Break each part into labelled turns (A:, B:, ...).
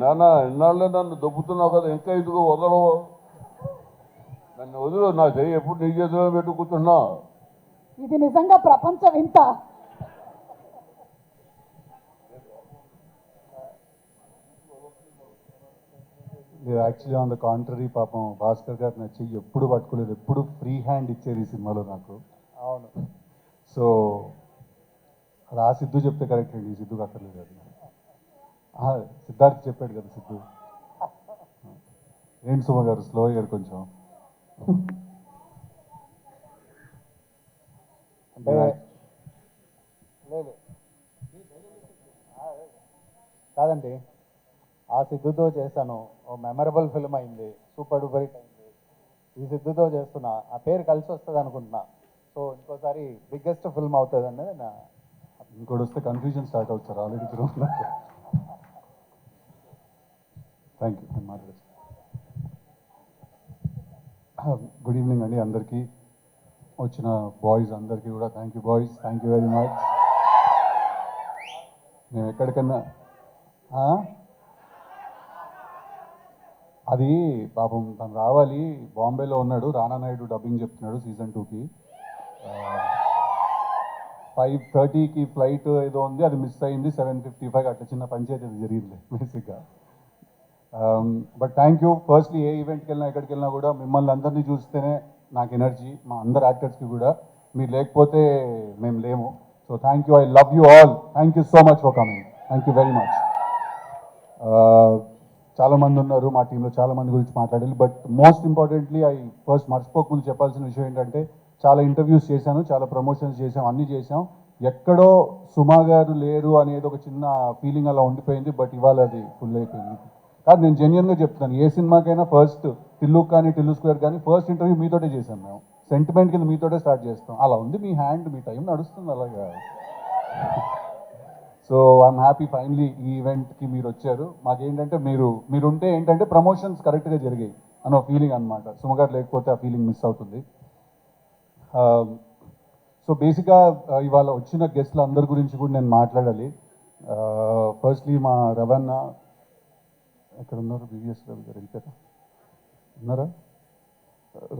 A: నాన్న ఇన్నాళ్ళే నన్ను దొబ్బుతున్నావు కదా, ఇంకా ఇదిగో వదలవు, నన్ను వదిలు, నా చెయ్యి ఎప్పుడు నీ చేతిలో పెట్టు కూర్చున్నా.
B: ఇది నిజంగా ప్రపంచ వింత.
C: యాక్చువల్లీ ఆన్ ద కాంట్రరీ, పాపం భాస్కర్ గారు నచ్చి ఎప్పుడు పట్టుకోలేదు, ఎప్పుడు ఫ్రీ హ్యాండ్ ఇచ్చారు ఈ సినిమాలో నాకు.
D: అవును.
C: సో అది ఆ సిద్ధు చెప్తే కరెక్ట్ అండి, ఈ సిద్ధుకి అక్కర్లేదు అది. సిద్ధార్థ్ చెప్పాడు కదా సిద్ధు. ఏంటి సుమ గారు స్లో అయ్యారు కొంచెం.
D: అంటే లేదు కాదండి, ఆ సిద్ధుతో చేశాను, ఓ మెమరబుల్ ఫిల్మ్ అయింది, సూపర్ డూపర్ హిట్ అయింది. ఈ సిద్ధుతో చేస్తున్నా, ఆ పేరు కలిసి వస్తుంది అనుకుంటున్నా. సో ఇంకోసారి బిగ్గెస్ట్ ఫిల్మ్ అవుతుంది అనేది నా.
C: ఇంకోటి వస్తే కన్ఫ్యూజన్ స్టార్ట్ అవుతుంది సార్ ఆల్రెడీ తిరుగుతున్నా. థ్యాంక్ యూ, నేను మాట్లాడచ్చు. గుడ్ ఈవినింగ్ అండి అందరికీ, వచ్చిన బాయ్స్ అందరికీ కూడా thank you boys, thank you very much. మేము ఎక్కడికన్నా అది పాపం తను రావాలి, బాంబేలో ఉన్నాడు, రానా నాయుడు డబ్బింగ్ చెప్తున్నాడు సీజన్ 2కి. 5:30కి ఫ్లైట్ ఏదో ఉంది, అది మిస్ అయింది. 7:55 అట్లా చిన్న పంచాయతీ అది జరిగింది బేసిక్గా. But thank you. ఫస్ట్లీ ఏ ఈవెంట్కి వెళ్ళినా ఎక్కడికి వెళ్ళినా కూడా మిమ్మల్ని అందరినీ చూస్తేనే నాకు ఎనర్జీ, మా అందరు యాక్టర్స్కి కూడా. మీరు లేకపోతే మేము లేము. So thank you, I love you all, thank you so much for coming, thank you very much. చాలామంది ఉన్నారు మా టీంలో, చాలామంది గురించి మాట్లాడాలి. బట్ మోస్ట్ ఇంపార్టెంట్లీ ఫస్ట్ మర్చిపోకముందు చెప్పాల్సిన విషయం ఏంటంటే, చాలా ఇంటర్వ్యూస్ చేశాను, చాలా ప్రమోషన్స్ చేసాం, అన్నీ చేసాం. ఎక్కడో సుమా గారు లేరు అనేది ఒక చిన్న ఫీలింగ్ అలా ఉండిపోయింది. బట్ ఇవాళ అది ఫుల్ అయిపోయింది. కాదు, నేను జెన్యున్గా చెప్తాను, ఏ సినిమాకైనా ఫస్ట్ టిల్లు కానీ టిల్లు స్క్వేర్ కానీ ఫస్ట్ ఇంటర్వ్యూ మీతోటే చేశాం మేము. సెంటిమెంట్ కింద మీతోటే స్టార్ట్ చేస్తాం. అలా ఉంది మీ హ్యాండ్, మీ టైం నడుస్తుంది అలాగా. సో ఐఎమ్ హ్యాపీ ఫైనలీ ఈ ఈవెంట్కి మీరు వచ్చారు. మాకేంటంటే మీరుంటే ఏంటంటే ప్రమోషన్స్ కరెక్ట్గా జరిగాయి అన్న ఫీలింగ్ అనమాట. సుమగారు లేకపోతే ఆ ఫీలింగ్ మిస్ అవుతుంది. సో బేసిక్గా ఇవాళ వచ్చిన గెస్ట్ల అందరి గురించి కూడా నేను మాట్లాడాలి. ఫస్ట్లీ మా రవణ, ఎక్కడ ఉన్నారు, బివిఎస్ రవి గారు వెళ్ళిపోయారా, ఉన్నారా,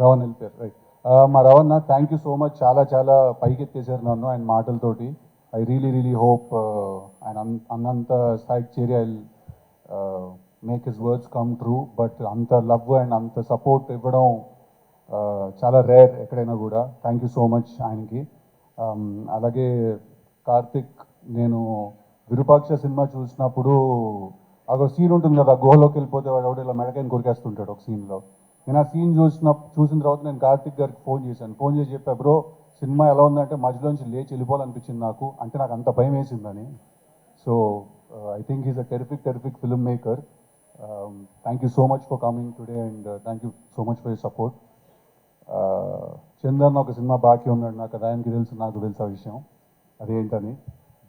C: రవణ్ వెళ్ళిపోయారు, రైట్. మా రవణ, థ్యాంక్ యూ సో మచ్, చాలా చాలా పైకి ఎత్తేసారు నన్ను ఆయన మాటలతోటి. ఐ రియలీ హోప్ ఆయన అన్నంత స్థాయికి చేరి I make his words come true. But అంత లవ్ అండ్ అంత సపోర్ట్ ఇవ్వడం చాలా రేర్ ఎక్కడైనా కూడా. థ్యాంక్ యూ సో మచ్ ఆయనకి. అలాగే కార్తిక్, నేను విరూపాక్ష సినిమా చూసినప్పుడు ఒక సీన్ ఉంటుంది కదా, గుహలోకి వెళ్ళిపోతే వాడు ఎవడో ఇలా మెడకాయని కొరికేస్తుంటాడు ఒక సీన్లో. నేను ఆ సీన్ చూసిన తర్వాత నేను కార్తిక్ గారికి ఫోన్ చేశాను. ఫోన్ చేసి చెప్పా, బ్రో సినిమా ఎలా ఉందంటే మధ్యలోంచి లేచి వెళ్ళిపోవాలనిపించింది నాకు, అంటే నాకు అంత భయం వేసిందని. So I think is a terrific film maker. Thank you so much for coming today and thank you so much for your support. Chandan ఒక సినిమా బాకీ ఉన్నాడు నాకు, ఆయనకి తెలుసు, నాకు తెలుసు ఆ విషయం అదేంటని.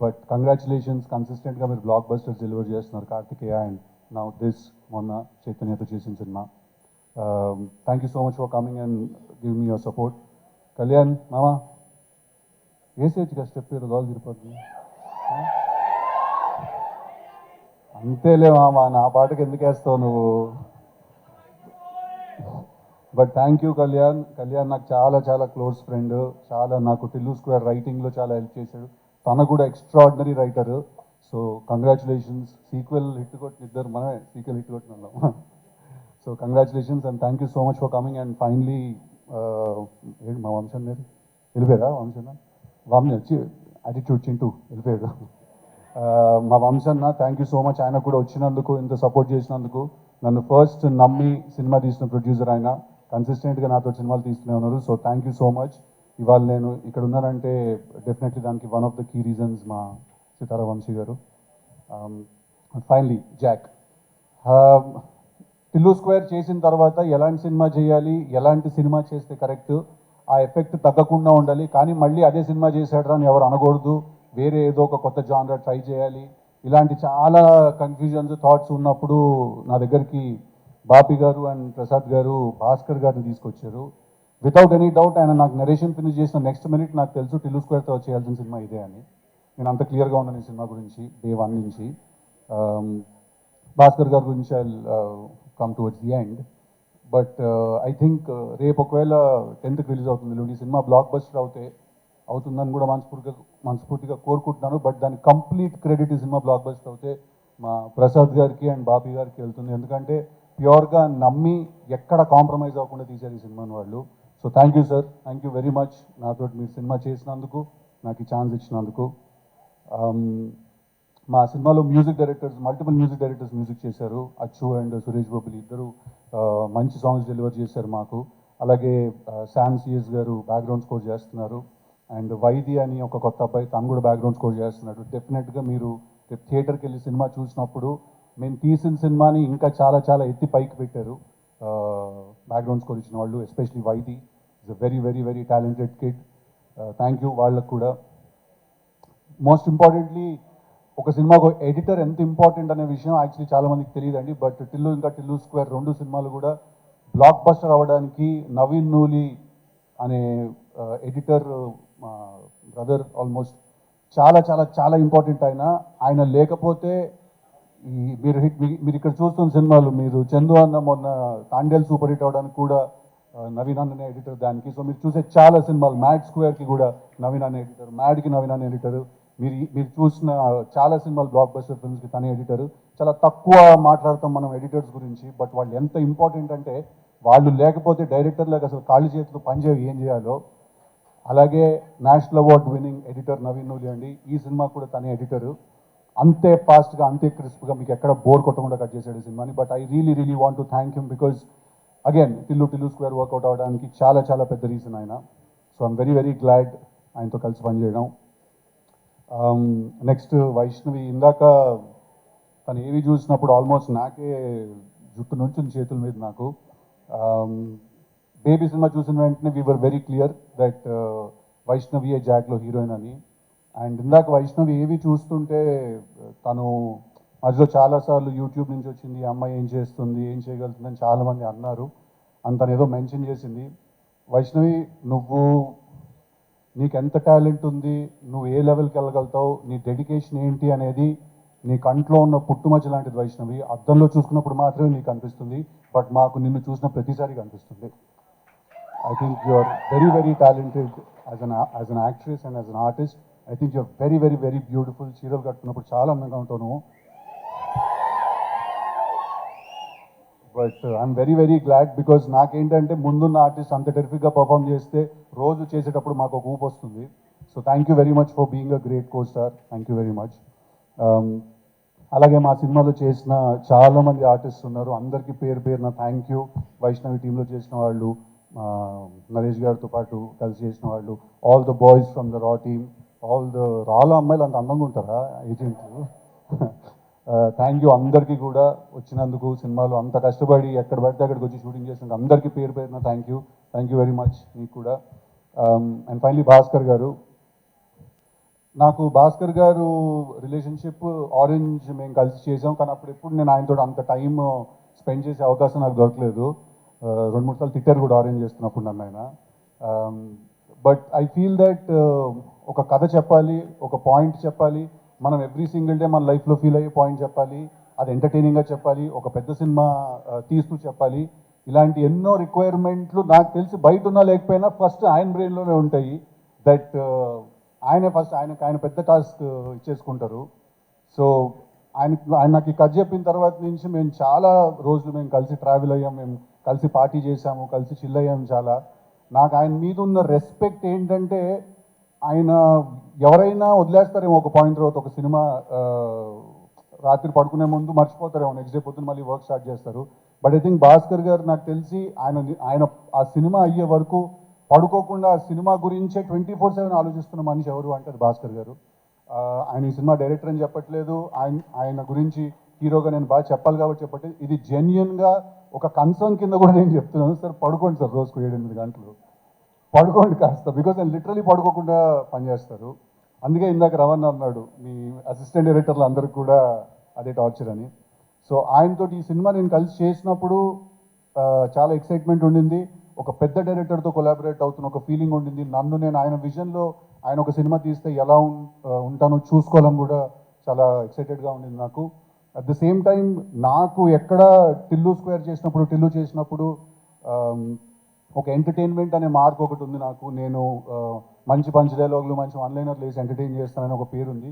C: బట్ కంగ్రాచులేషన్స్, కన్సిస్టెంట్గా మీరు బ్లాక్ బస్టర్స్ డెలివర్ చేస్తున్నారు కార్తికేయ అండ్ నౌ దిస్, మొన్న చైతన్యతో చేసిన cinema. Thank you so much for coming and give me your support. Kalyan మామా, వేసేయచ్చుగా స్టెప్, ఏదో గాలు తిరిపోద్ది. అంతేలే మామా, నా పాటకి ఎందుకు వేస్తావు నువ్వు. But thank you Kalyan. Kalyan నాకు చాలా చాలా క్లోజ్ ఫ్రెండ్, చాలా నాకు టిల్లు స్క్వేర్ రైటింగ్లో చాలా హెల్ప్ చేశాడు. తన కూడా extraordinary writer. So congratulations. Sequel hit కొట్టిన ఇద్దరు మనమే సీక్వెల్ హిట్ కొట్టిన వాళ్ళం. So congratulations and thank you so much for coming. And finally ఏంటి మా వంశన్ గారు వెళ్ళిపోయారా, వంశన్న వామ్ని వచ్చి యాటిట్యూడ్ చింటూ వెళ్ళిపోయాడు. మా వంశన్న, థ్యాంక్ యూ సో మచ్, ఆయన కూడా వచ్చినందుకు, ఇంత సపోర్ట్ చేసినందుకు. నన్ను ఫస్ట్ నమ్మి సినిమా తీసిన ప్రొడ్యూసర్ ఆయన, కన్సిస్టెంట్గా నాతో సినిమాలు తీస్తూనే ఉన్నారు. So thank you so much. ఇవాళ నేను ఇక్కడ ఉన్నానంటే డెఫినెట్లీ దానికి one of the key reasons మా సితారా వంశీ గారు. ఫైనలీ జాక్, టిల్లు స్క్వేర్ చేసిన తర్వాత ఎలాంటి సినిమా చేయాలి, ఎలాంటి సినిమా చేస్తే కరెక్ట్, ఆ ఎఫెక్ట్ తగ్గకుండా ఉండాలి, కానీ మళ్ళీ అదే సినిమా చేశాడు అని ఎవరు అనకూడదు, వేరే ఏదో ఒక కొత్త జానర్ ట్రై చేయాలి, ఇలాంటి చాలా కన్ఫ్యూజన్స్, థాట్స్ ఉన్నప్పుడు నా దగ్గరికి బాపి గారు అండ్ ప్రసాద్ గారు భాస్కర్ గారిని తీసుకొచ్చారు. వితౌట్ ఎనీ డౌట్ ఆయన నాకు నరేషన్ ఫినిష్ చేసిన నెక్స్ట్ మినిట్ నాకు తెలుసు టిల్లు స్క్వేర్తో చేయాల్సిన సినిమా ఇదే అని. నేను అంత క్లియర్గా ఉన్నాను ఈ సినిమా గురించి డే 1 నుంచి. భాస్కర్ గారి గురించి I come towards the end. But I think రేపు ఒకవేళ 10th రిలీజ్ అవుతుంది ఈ సినిమా బ్లాక్ బస్టర్ అవుతుందని కూడా మనస్ఫూర్తిగా కోరుకుంటున్నాను. బట్ దాని కంప్లీట్ క్రెడిట్ ఈ సినిమా బ్లాక్ బస్టర్ అవుతే మా ప్రసాద్ గారికి అండ్ బాబీ గారికి వెళ్తుంది. ఎందుకంటే ప్యూర్గా నమ్మి ఎక్కడ కాంప్రమైజ్ అవ్వకుండా తీశారు ఈ సినిమాని వాళ్ళు. So thank you sir, thank you very much నాతో మీరు సినిమా చేసినందుకు, నాకు ఈ ఛాన్స్ ఇచ్చినందుకు. మా సినిమాలో మల్టిపుల్ మ్యూజిక్ డైరెక్టర్స్ మ్యూజిక్ చేశారు. అచ్చు అండ్ సురేష్ బొబ్బిలి ఇద్దరు మంచి సాంగ్స్ డెలివర్ చేశారు మాకు. అలాగే శామ్ సిఎస్ గారు బ్యాక్గ్రౌండ్ స్కోర్ చేస్తున్నారు. అండ్ వైది అని ఒక కొత్త అబ్బాయి తను కూడా బ్యాక్గ్రౌండ్ స్కోర్ చేస్తున్నాడు. డెఫినెట్గా మీరు రేపు థియేటర్కి వెళ్ళి సినిమా చూసినప్పుడు మేము తీసిన సినిమాని ఇంకా చాలా చాలా ఎత్తి పైకి పెట్టారు బ్యాక్గ్రౌండ్ స్కోర్ ఇచ్చిన వాళ్ళు, especially Vaidi is a very very very talented kid. Thank you వాళ్ళకు కూడా. మోస్ట్ ఇంపార్టెంట్లీ ఒక సినిమాకు ఎడిటర్ ఎంత ఇంపార్టెంట్ అనే విషయం యాక్చువల్లీ చాలా మందికి తెలియదండి. బట్ టిల్లు స్క్వేర్ 2 సినిమాలు కూడా బ్లాక్ బస్టర్ అవ్వడానికి నవీన్ నూలి అనే ఎడిటర్ బ్రదర్ ఆల్మోస్ట్ చాలా చాలా చాలా ఇంపార్టెంట్. ఆయన లేకపోతే మీరు ఇక్కడ చూస్తున్న సినిమాలు, మీరు చందు అన్న మొన్న తాండేల్ సూపర్ హిట్ అవడానికి కూడా నవీన్ అన్ననే ఎడిటర్ దానికి. సో మీరు చూసే చాలా సినిమాలు, మ్యాడ్ స్క్వేర్కి కూడా నవీన్ అన్న ఎడిటర్, మ్యాడ్కి నవీన్ అన్న ఎడిటర్, మీరు చూసిన చాలా సినిమాలు బ్లాక్ బస్టర్ ఫిల్మ్స్కి తనే ఎడిటర్. చాలా తక్కువ మాట్లాడతాం మనం ఎడిటర్స్ గురించి, బట్ వాళ్ళు ఎంత ఇంపార్టెంట్ అంటే వాళ్ళు లేకపోతే డైరెక్టర్లకు అసలు కాళ్ళు చేతులు పనిచేవి ఏం చేయాలో. అలాగే national award winning editor Naveen Nooli అండి, ఈ సినిమా కూడా తనే ఎడిటరు. అంతే ఫాస్ట్గా అంతే క్రిస్ప్గా మీకు ఎక్కడ బోర్ కొట్టకుండా కట్ చేశాడు ఈ సినిమాని. But I really want to thank him because again Tillu square work out అవడానికి చాలా చాలా పెద్ద రీజన్ ఆయన. So I'm very very glad ఆయనతో కలిసి పనిచేయడం. నెక్స్ట్ వైష్ణవి, ఇందాక తను ఏవి చూసినప్పుడు ఆల్మోస్ట్ నాకే జుట్టు నుంచి చేతుల మీద నాకు. బేబీ సినిమా చూసిన వెంటనే we were very clear that Vaishnavi a జాక్లో హీరోయిన్ అని. అండ్ ఇందాక వైష్ణవి ఏవి చూస్తుంటే తను మధ్యలో చాలాసార్లు యూట్యూబ్ నుంచి వచ్చింది, ఈ అమ్మాయి ఏం చేస్తుంది, ఏం చేయగలుగుతుంది అని చాలామంది అన్నారు. తను ఏదో మెన్షన్ చేసింది. వైష్ణవి, నీకు ఎంత టాలెంట్ ఉంది, నువ్వు ఏ లెవెల్కి వెళ్ళగలుగుతావు, నీ డెడికేషన్ ఏంటి అనేది నీ కంట్లో ఉన్న పుట్టుమచ్చ లాంటిది వైష్ణవి. అద్దంలో చూసుకున్నప్పుడు మాత్రమే నీకు అనిపిస్తుంది, బట్ మాకు నిన్ను చూసిన ప్రతిసారి కనిపిస్తుంది. I think you are very, very talented as an actress and as an artist. I think you are very, very, very beautiful. చీరలు కట్టుకున్నప్పుడు చాలా అందంగా ఉంటావు నువ్వు. But I'm very very glad because నాకేంటంటే ముందున్న ఆర్టిస్ట్ అంత టెరిఫిక్గా పర్ఫామ్ చేస్తే రోజు చేసేటప్పుడు మాకు ఒక ఊపు వస్తుంది. So thank you very much for being a great co star. Thank you very much. అలాగే మా సినిమాలో చేసిన చాలామంది ఆర్టిస్ట్ ఉన్నారు, అందరికీ పేరు పేరున థ్యాంక్ యూ. వైష్ణవి టీంలో చేసిన వాళ్ళు, నరేష్ గారితో పాటు కలిసి చేసిన వాళ్ళు, all the boys from the raw team, రాలో అమ్మాయిలు అంత అందంగా ఉంటారా ఏజెంట్లు. థ్యాంక్ యూ అందరికీ కూడా వచ్చినందుకు, సినిమాలో అంత కష్టపడి ఎక్కడ పడితే అక్కడికి వచ్చి షూటింగ్ చేసినందుకు అందరికీ పేరు పేరున థ్యాంక్ యూ వెరీ మచ్ మీకు కూడా. అండ్ ఫైనలీ భాస్కర్ గారు, నాకు భాస్కర్ గారు రిలేషన్షిప్ ఆరెంజ్ మేము కలిసి చేసాం, కానీ అప్పుడు ఎప్పుడు నేను ఆయనతో అంత టైం స్పెండ్ చేసే అవకాశం నాకు దొరకలేదు. 2-3 సార్లు తిట్టారు కూడా ఆరెంజ్ చేస్తున్నప్పుడు నన్ను ఆయన. బట్ ఐ ఫీల్ దట్ ఒక కథ చెప్పాలి, ఒక పాయింట్ చెప్పాలి, మనం ఎవ్రీ సింగిల్ డే మన లైఫ్లో ఫీల్ అయ్యే పాయింట్ చెప్పాలి, అది ఎంటర్టైనింగ్గా చెప్పాలి, ఒక పెద్ద సినిమా తీస్తూ చెప్పాలి. ఇలాంటి ఎన్నో రిక్వైర్మెంట్లు నాకు తెలిసి బయట ఉన్నా లేకపోయినా ఫస్ట్ ఆయన బ్రెయిన్లోనే ఉంటాయి. దట్ ఆయన పెద్ద టాస్క్ ఇచ్చేసుకుంటారు. సో ఆయన నాకు ఈ కథ చెప్పిన తర్వాత నుంచి మేము చాలా రోజులు మేము కలిసి ట్రావెల్ అయ్యాం, మేము కలిసి పార్టీ చేసాము, కలిసి చిల్ అయ్యాము చాలా. నాకు ఆయన మీద ఉన్న రెస్పెక్ట్ ఏంటంటే, ఆయన ఎవరైనా వదిలేస్తారేమో ఒక పాయింట్ తర్వాత, ఒక సినిమా రాత్రి పడుకునే ముందు మర్చిపోతారేమో, నెక్స్ట్ డే పొద్దున్న మళ్ళీ వర్క్ స్టార్ట్ చేస్తారు. బట్ ఐ థింక్ భాస్కర్ గారు నాకు తెలిసి ఆయన ఆ సినిమా అయ్యే వరకు పడుకోకుండా ఆ సినిమా గురించే 24/7 ఆలోచిస్తున్న మనిషి ఎవరు అంటే అది భాస్కర్ గారు. ఆయన ఈ సినిమా డైరెక్టర్ అని చెప్పట్లేదు, ఆయన గురించి హీరోగా నేను బాగా చెప్పాలి కాబట్టి చెప్పట్లేదు, ఇది జెన్యున్గా ఒక కన్సర్న్ కింద కూడా నేను చెప్తున్నాను. సార్ పడుకోండి సార్, రోజుకు 7-8 గంటలు పడుకోండి కాస్త, బికాజ్ నేను లిటరలీ పడుకోకుండా పనిచేస్తారు. అందుకే ఇందాక రవణ్ అన్నాడు మీ అసిస్టెంట్ డైరెక్టర్లు అందరికి కూడా అదే టార్చర్ అని. సో ఆయనతో ఈ సినిమా నేను కలిసి చేసినప్పుడు చాలా ఎక్సైట్మెంట్ ఉండింది, ఒక పెద్ద డైరెక్టర్తో కొలాబరేట్ అవుతున్న ఒక ఫీలింగ్ ఉండింది. నేను ఆయన విజన్లో ఆయన ఒక సినిమా తీస్తే ఎలా ఉంటానో చూసుకోవాలని కూడా చాలా ఎక్సైటెడ్గా ఉండింది నాకు. అట్ ద సేమ్ టైం నాకు ఎక్కడ టిల్లు స్క్వేర్ చేసినప్పుడు ఒక ఎంటర్టైన్మెంట్ అనే మార్క్ ఒకటి ఉంది నాకు. నేను మంచి పంచ్ డైలాగులు, మంచి వన్లైనర్లు వేసి ఎంటర్టైన్ చేస్తానని ఒక పేరు ఉంది.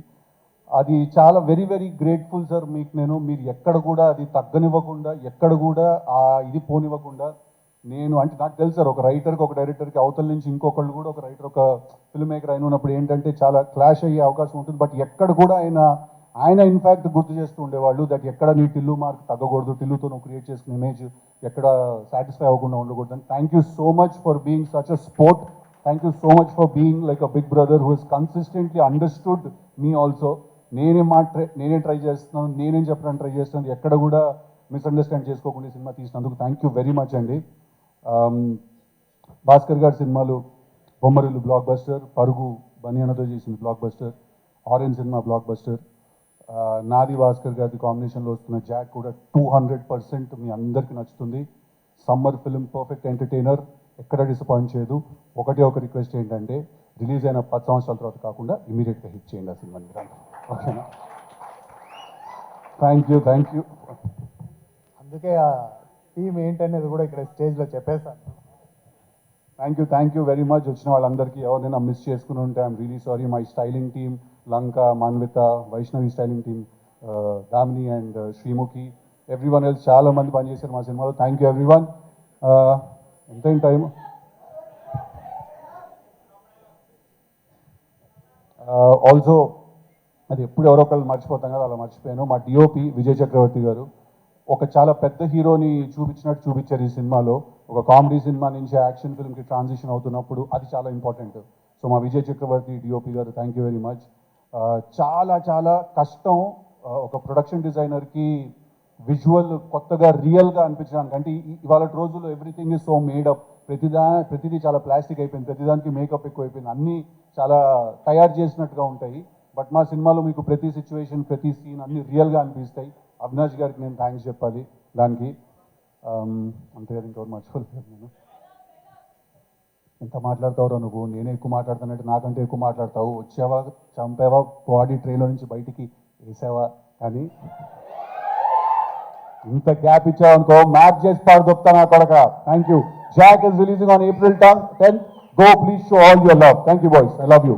C: అది చాలా వెరీ వెరీ గ్రేట్ఫుల్ సార్ మీకు. మీరు ఎక్కడ కూడా అది తగ్గనివ్వకుండా, ఎక్కడ కూడా ఇది పోనివ్వకుండా, నేను అంటే నాకు తెలుసు సార్, ఒక రైటర్కి ఒక డైరెక్టర్కి అవతల నుంచి ఇంకొకళ్ళు కూడా, ఒక రైటర్ ఒక ఫిల్మ్ మేకర్ అయిన ఉన్నప్పుడు ఏంటంటే చాలా క్లాష్ అయ్యే అవకాశం ఉంటుంది. బట్ ఎక్కడ కూడా ఆయన ఇన్ఫ్యాక్ట్ గుర్తు చేస్తూ ఉండేవాళ్ళు దట్ ఎక్కడ నీ టిల్లు మార్క్ తగ్గకూడదు, టిల్లుతో నువ్వు క్రియేట్ చేసుకున్న ఇమేజ్ ఎక్కడ సాటిస్ఫై అవ్వకుండా ఉండకూడదు. And thank you so much for being such a sport. Thank you so much for being like a big brother who is consistently understood me also. నేనే try చేస్తున్నాను, నేనేం చెప్పడానికి try చేస్తున్నాను, ఎక్కడ కూడా మిస్అండర్స్టాండ్ చేసుకోకుండా సినిమా తీసినందుకు థ్యాంక్ యూ వెరీ మచ్ అండి. భాస్కర్ గారి సినిమాలు బొమ్మరిల్లు బ్లాక్ బస్టర్, పరుగు బనియానతో చేసిన block buster, orange cinema block buster, నాది భాస్కర్ గారి కాంబినేషన్లో వస్తున్న జాక్ కూడా 200% మీ అందరికీ నచ్చుతుంది. సమ్మర్ ఫిల్మ్, పర్ఫెక్ట్ ఎంటర్టైనర్, ఎక్కడ డిసప్పాయింట్ చేయదు. ఒక రిక్వెస్ట్ ఏంటంటే రిలీజ్ అయిన 10 సంవత్సరాల తర్వాత కాకుండా ఇమీడియట్గా హిట్ చేయండి ఆ సినిమాని. ఓకేనా? Thank you.
D: అందుకే ఆ టీమ్ ఏంటనేది కూడా ఇక్కడ స్టేజ్లో చెప్పేశాను.
C: Thank you very much. వచ్చిన వాళ్ళందరికీ ఎవరైనా మిస్ చేసుకుని ఉంటే I'm really sorry. My styling team, Lanka, Manvitha, Vaishnavi styling team, Damini and Sreemukhi, everyone else చాలా మంది పనిచేశారు మా సినిమాలో. Thank you everyone. ఎంతైనా టైం ఆల్సో అది ఎప్పుడు ఎవరో ఒకళ్ళు మర్చిపోతాం కదా, అలా మర్చిపోయాను. మా డిఓపి విజయ్ చక్రవర్తి గారు ఒక చాలా పెద్ద హీరోని చూపించినట్టు చూపించారు ఈ సినిమాలో. ఒక కామెడీ సినిమా నుంచి యాక్షన్ ఫిల్మ్కి ట్రాన్సిషన్ అవుతున్నప్పుడు అది చాలా ఇంపార్టెంట్. సో మా విజయ్ చక్రవర్తి డిఓపి గారు థ్యాంక్ యూ వెరీ మచ్. చాలా చాలా కష్టం ఒక ప్రొడక్షన్ డిజైనర్కి విజువల్ కొత్తగా రియల్గా అనిపించడానికి. అంటే ఇవాళ రోజుల్లో ఎవ్రీథింగ్ ఈజ్ సో మేడప్, ప్రతిదీ చాలా ప్లాస్టిక్ అయిపోయింది, ప్రతిదానికి మేకప్ ఎక్కువ అయిపోయింది, అన్నీ చాలా తయారు చేసినట్టుగా ఉంటాయి. బట్ మా సినిమాలో మీకు ప్రతి సిచ్యువేషన్, ప్రతి సీన్ అన్నీ రియల్గా అనిపిస్తాయి. అవినాష్ గారికి నేను థ్యాంక్స్ చెప్పాలి దానికి. అంతేగాని ఇంకెవరు మర్చిపోలేదు. నేను ఎంత మాట్లాడతావురా నువ్వు, నేనే ఎక్కువ మాట్లాడుతానంటే నాకంటే ఎక్కువ మాట్లాడతావు. వచ్చావా, చంపావా, బాడీ ట్రైలో నుంచి బయటికి వేసావా, కానీ ఇంత గ్యాప్ ఇచ్చావనుకో మ్యాచ్ చేసి పాడు దొప్తా నా కొడక. Thank you. Jack is releasing on April 10th. Go, please show all your love. Thank you boys, I love you.